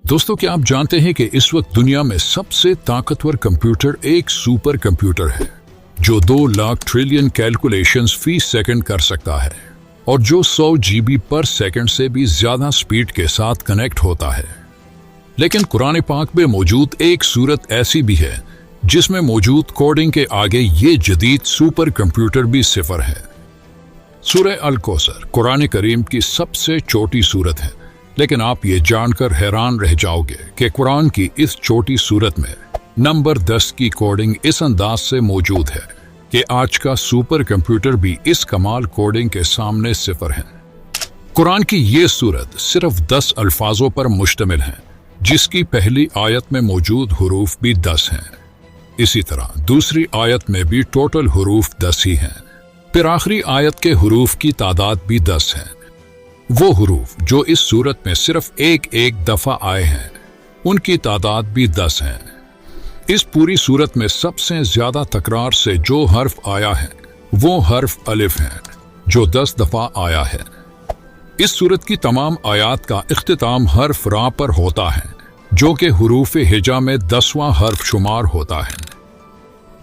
दोस्तों, क्या आप जानते हैं कि इस वक्त दुनिया में सबसे ताकतवर कंप्यूटर एक सुपर कंप्यूटर है जो 2 लाख ट्रिलियन कैलकुलेशंस फी सेकंड कर सकता है और जो 100 GB पर सेकंड से भी ज्यादा स्पीड के साथ कनेक्ट होता है। लेकिन कुरान पाक में मौजूद एक सूरत ऐसी भी है जिसमें मौजूद कोडिंग के आगे ये जदीद सुपर कंप्यूटर भी सिफर है। सूरह अल कौसर कुरान करीम की सबसे छोटी सूरत है, लेकिन आप ये जानकर हैरान रह जाओगे कि कुरान की इस छोटी सूरत में नंबर 10 की कोडिंग इस अंदाज से मौजूद है कि आज का सुपर कंप्यूटर भी इस कमाल कोडिंग के सामने सिफर है। कुरान की ये सूरत सिर्फ 10 अल्फाजों पर मुश्तमिल है, जिसकी पहली आयत में मौजूद हुरूफ भी 10 हैं। इसी तरह दूसरी आयत में भी टोटल हुरूफ 10 ही हैं। फिर आखिरी आयत के हुरूफ की तादाद भी 10 है। वो हुरूफ जो इस सूरत में सिर्फ एक दफा आए हैं, उनकी तादाद भी 10 है। इस पूरी सूरत में सबसे ज्यादा तकरार से जो हर्फ आया है वो हर्फ अलिफ है, जो 10 दफा आया है। इस सूरत की तमाम आयात का इख्तिताम हर्फ रा पर होता है, जो कि हुरूफ हिजा में 10वां हर्फ शुमार होता है।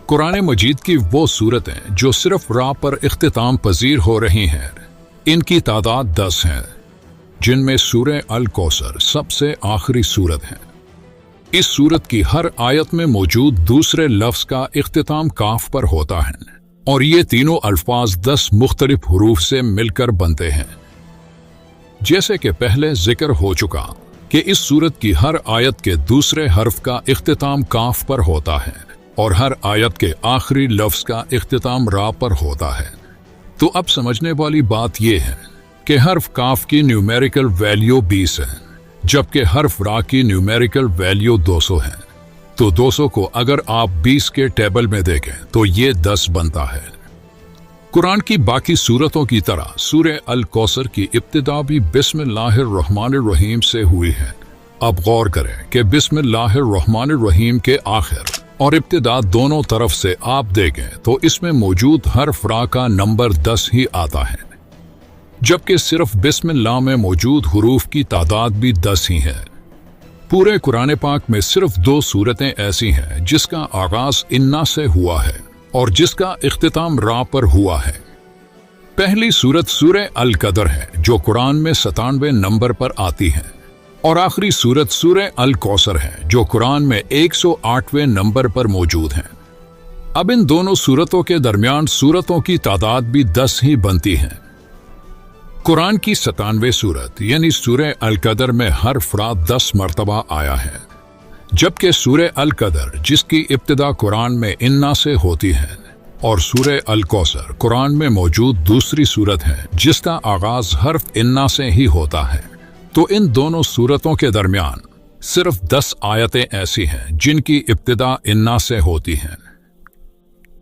कुरान मजीद की वो सूरतें जो सिर्फ रा पर इख्तिताम पजीर हो रही हैं, इनकी तादाद 10 है, जिनमें सूरह अल कौसर सबसे आखिरी सूरत है। इस सूरत की हर आयत में मौजूद दूसरे लफ्ज का इख्तिताम काफ पर होता है और ये तीनों अल्फाज 10 मुख्तलिफ हुरूफ से मिलकर बनते हैं। जैसे कि पहले जिक्र हो चुका कि इस सूरत की हर आयत के दूसरे हर्फ का इख्तिताम काफ पर होता है और हर आयत के आखिरी लफ्ज का इख्तिताम रा पर होता है। तो अब समझने वाली बात यह है कि हर्फ काफ की न्यूमेरिकल वैल्यू 20 है, जबकि हर्फ रा की न्यूमेरिकल वैल्यू 200 है। तो 200 को अगर आप 20 के टेबल में देखें तो ये 10 बनता है। कुरान की बाकी सूरतों की तरह सूरह अल कौसर की इब्तिदा भी बिस्मिल्लाहिर्रहमानिर्रहीम से हुई है। अब गौर करें कि बिस्मिल्लाहिर्रहमानिर्रहीम के आखिर और इब्तिदा दोनों तरफ से आप देखें तो इसमें मौजूद हर्फ रा का नंबर 10 ही आता है, जबकि सिर्फ बिस्मिल्लाह में मौजूद हुरूफ की तादाद भी 10 ही है। पूरे कुरान पाक में सिर्फ 2 सूरतें ऐसी हैं जिसका आगाज इन्ना से हुआ है और जिसका इख्तिताम रा पर हुआ है। पहली सूरत सूरह अल कदर है, जो कुरान में 97 नंबर पर आती है, और आखिरी सूरत सूरह अल कौसर है, जो कुरान में 108वें नंबर पर मौजूद है। अब इन दोनों सूरतों के दरमियान सूरतों की तादाद भी 10 ही बनती है। कुरान की 97वें सूरत यानी सूरह अल कदर में हर्फ रा 10 मरतबा आया है, जबकि सूरह अल कदर जिसकी इब्तिदा कुरान में इन्ना से होती है और सूरह अल कौसर कुरान में मौजूद दूसरी सूरत है जिसका आगाज हर्फ इन्ना से ही होता है। तो इन दोनों सूरतों के दरमियान सिर्फ 10 आयतें ऐसी हैं जिनकी इब्तिदा इन्ना से होती हैं।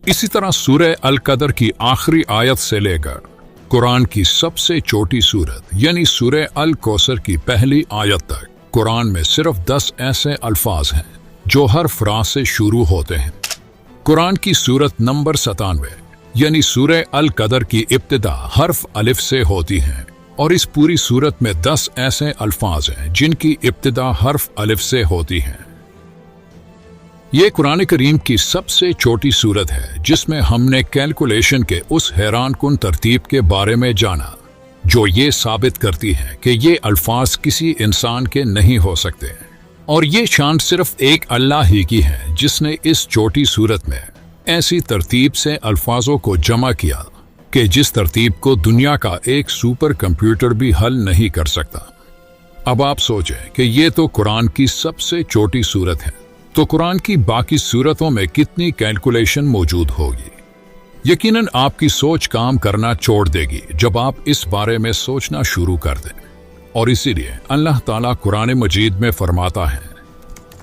इसी तरह सूरह अल कदर की आखिरी आयत से लेकर कुरान की सबसे छोटी सूरत यानी सूरह अल कौसर की पहली आयत तक कुरान में सिर्फ 10 ऐसे अल्फाज हैं जो हर्फ रा से शुरू होते हैं। कुरान की सूरत नंबर 97 यानी सूरह अल कदर की इब्तिदा हर्फ अलिफ से होती है और इस पूरी सूरत में 10 ऐसे अल्फाज हैं जिनकी इब्तिदा हर्फ अलिफ से होती है। ये कुरान करीम की सबसे छोटी सूरत है जिसमें हमने कैलकुलेशन के उस हैरानकुन तरतीब के बारे में जाना जो ये साबित करती है कि ये अल्फाज किसी इंसान के नहीं हो सकते, और ये शान सिर्फ एक अल्लाह ही की है जिसने इस छोटी सूरत में ऐसी तरतीब से अल्फाजों को जमा किया कि जिस तरतीब को दुनिया का एक सुपर कंप्यूटर भी हल नहीं कर सकता। अब आप सोचें कि ये तो कुरान की सबसे छोटी सूरत है, तो कुरान की बाकी सूरतों में कितनी कैलकुलेशन मौजूद होगी। यकीनन आपकी सोच काम करना छोड़ देगी जब आप इस बारे में सोचना शुरू कर दें। और इसीलिए अल्लाह ताला कुरान मजीद में फरमाता है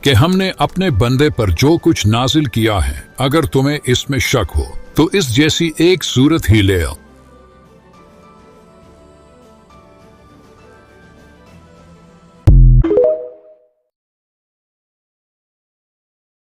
कि हमने अपने बंदे पर जो कुछ नाजिल किया है, अगर तुम्हें इसमें शक हो तो इस जैसी एक सूरत ही ले आओ